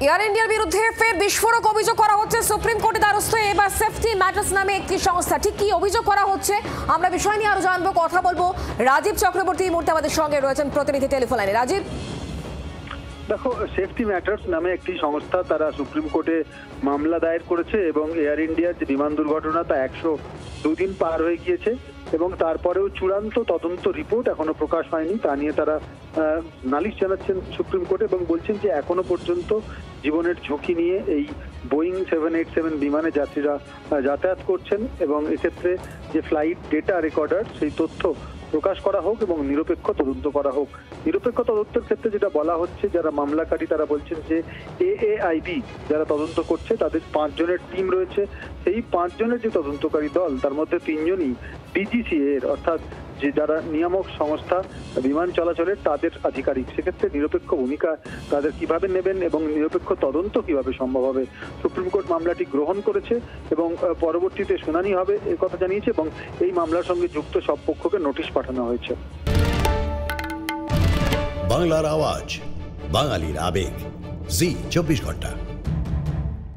Air ইন্ডিয়ার বিরুদ্ধে ফের বিস্ফোরক অভিযোগ করা হচ্ছে। সুপ্রিম কোর্টে দ্বারস্থ এবার সেফটি ম্যাটার্স নামে একটি সংস্থা। ঠিক কি অভিযোগ করা হচ্ছে আমরা বিষয় নিয়ে আরো জানবো, কথা বলবো। রাজীব চক্রবর্তী এই মুহূর্তে আমাদের সঙ্গে রয়েছেন প্রতিনিধি টেলিফোন লাইনে। রাজীব, দেখো, সেফটি ম্যাটার্স নামে একটি সংস্থা তারা সুপ্রিম কোর্টে মামলা দায়ের করেছে এবং এয়ার ইন্ডিয়ার যে বিমান দুর্ঘটনা তা 102 দিন পার হয়ে গিয়েছে এবং তারপরেও চূড়ান্ত তদন্ত রিপোর্ট এখনো প্রকাশ হয়নি। তা নিয়ে তারা নালিশ জানাচ্ছেন সুপ্রিম কোর্টে এবং বলছেন যে এখনো পর্যন্ত জীবনের ঝুঁকি নিয়ে এই বোয়িং 787 বিমানে যাত্রীরা যাতায়াত করছেন এবং এক্ষেত্রে যে ফ্লাইট ডেটা রেকর্ডার সেই তথ্য প্রকাশ করা হোক এবং নিরপেক্ষ তদন্ত করা হোক। নিরপেক্ষ তদন্তের ক্ষেত্রে যেটা বলা হচ্ছে, যারা মামলাকারী তারা বলছেন যে AAIB যারা তদন্ত করছে তাদের 5 জনের টিম রয়েছে। সেই 5 জনের যে তদন্তকারী দল তার মধ্যে 3 জনই DGCA এর, অর্থাৎ যে যারা নিয়ামক সংস্থা বিমান চলাচলের তাদের আধিকারিক। সেক্ষেত্রে নিরপেক্ষ ভূমিকা তাদের কিভাবে নেবেন এবং নিরপেক্ষ তদন্ত কিভাবে সম্ভব হবে, সুপ্রিম কোর্ট মামলাটি গ্রহণ করেছে এবং পরবর্তীতে শুনানি হবে এ কথা জানিয়েছে এবং এই মামলার সঙ্গে যুক্ত সব পক্ষকে নোটিশ পাঠানো হয়েছে। বাংলার আওয়াজ, বাঙালির আবেগ, জি 24 ঘন্টা।